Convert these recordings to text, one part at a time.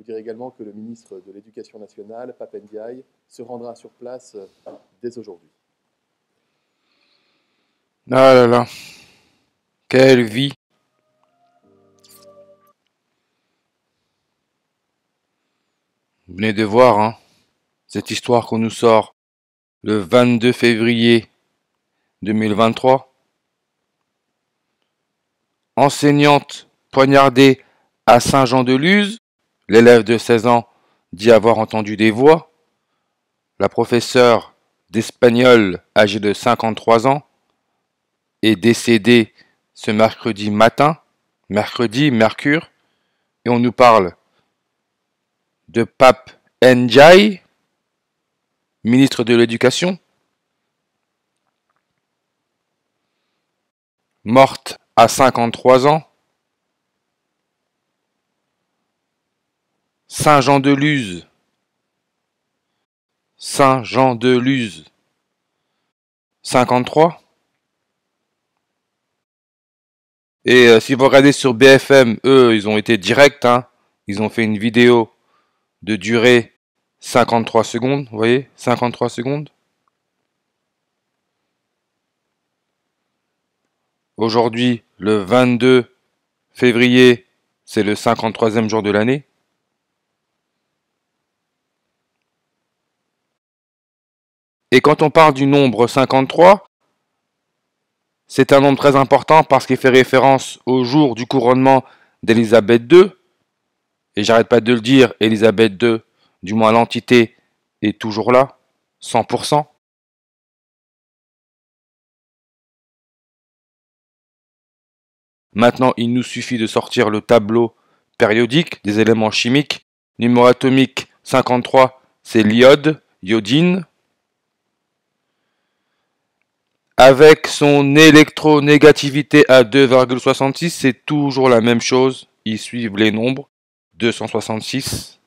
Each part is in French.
vous dire également que le ministre de l'Éducation nationale, Pape Ndiaye, se rendra sur place dès aujourd'hui. Ah là là, quelle vie! Vous venez de voir, hein, cette histoire qu'on nous sort le 22 février 2023. Enseignante poignardée à Saint-Jean-de-Luz, l'élève de 16 ans dit avoir entendu des voix. La professeure d'espagnol âgée de 53 ans est décédée ce mercredi matin, Mercure, et on nous parle de Pape Ndiaye, ministre de l'Éducation, morte à 53 ans. Saint-Jean-de-Luz, 53. Et si vous regardez sur BFM, eux, ils ont été directs, hein. Ils ont fait une vidéo de durée 53 secondes, vous voyez, 53 secondes. Aujourd'hui, le 22 février, c'est le 53e jour de l'année. Et quand on parle du nombre 53, c'est un nombre très important parce qu'il fait référence au jour du couronnement d'Élisabeth II. Et j'arrête pas de le dire, Élisabeth II, du moins l'entité, est toujours là, 100%. Maintenant, il nous suffit de sortir le tableau périodique des éléments chimiques. Numéro atomique 53, c'est l'iode, iodine. Avec son électronégativité à 2,66, c'est toujours la même chose. Ils suivent les nombres. 266.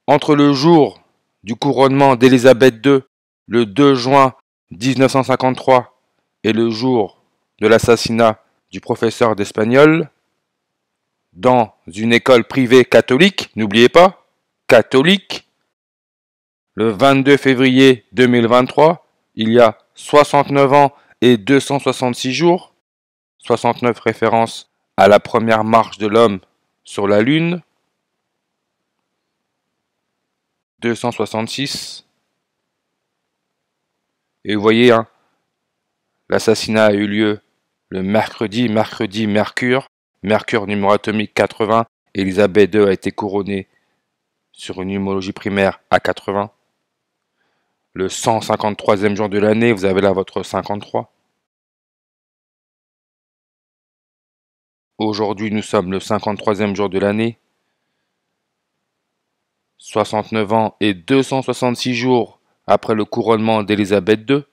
Entre le jour du couronnement d'Élisabeth II, le 2 juin 1953, et le jour de l'assassinat du professeur d'espagnol, dans une école privée catholique, n'oubliez pas, catholique, le 22 février 2023, il y a 69 ans et 266 jours, 69 références à la première marche de l'homme sur la Lune, 266, et vous voyez, hein, l'assassinat a eu lieu le mercredi, Mercure numéro atomique 80, Élisabeth II a été couronnée sur une numérologie primaire à 80. Le 153e jour de l'année, vous avez là votre 53. Aujourd'hui, nous sommes le 53e jour de l'année. 69 ans et 266 jours après le couronnement d'Élisabeth II.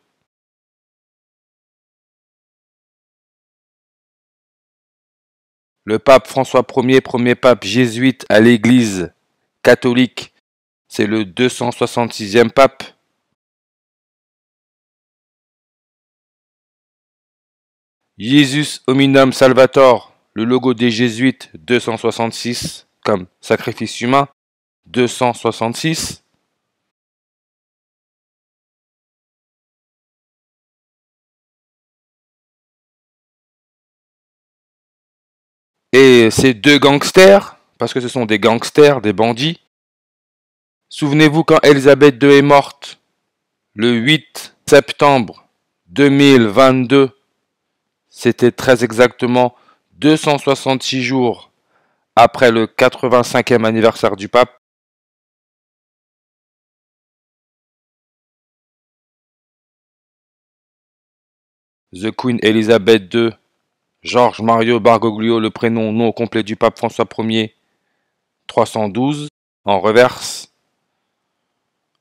Le pape François Ier, premier pape jésuite à l'Église catholique, c'est le 266e pape. Jesus Hominum Salvator, le logo des jésuites, 266, comme sacrifice humain, 266. Et ces deux gangsters, parce que ce sont des gangsters, des bandits, souvenez-vous quand Élisabeth II est morte, le 8 septembre 2022, c'était très exactement 266 jours après le 85e anniversaire du pape. The Queen Elizabeth II, Georges Mario Bergoglio, le prénom nom complet du pape François Ier, 312, en reverse.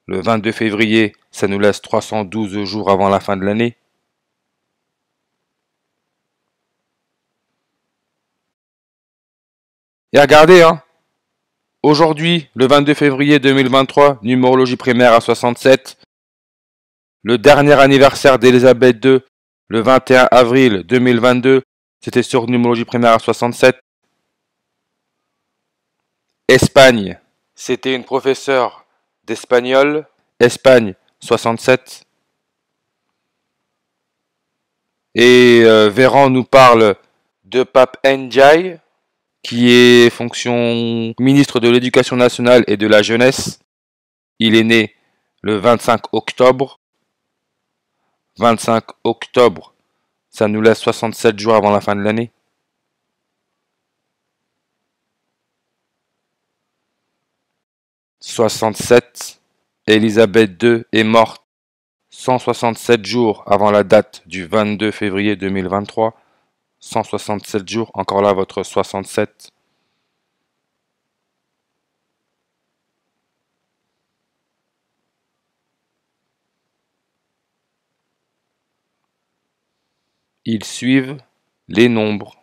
Le 22 février, ça nous laisse 312 jours avant la fin de l'année. Et regardez, hein, aujourd'hui, le 22 février 2023, numérologie primaire à 67, le dernier anniversaire d'Élisabeth II, le 21 avril 2022, c'était sur numérologie primaire à 67. Espagne, c'était une professeure d'espagnol. Espagne, 67. Et Véran nous parle de Pape Ndiaye, qui est fonction ministre de l'Éducation nationale et de la jeunesse. Il est né le 25 octobre. 25 octobre, ça nous laisse 67 jours avant la fin de l'année. « 67. Élisabeth II est morte 167 jours avant la date du 22 février 2023. 167 jours, encore là votre 67. Ils suivent les nombres.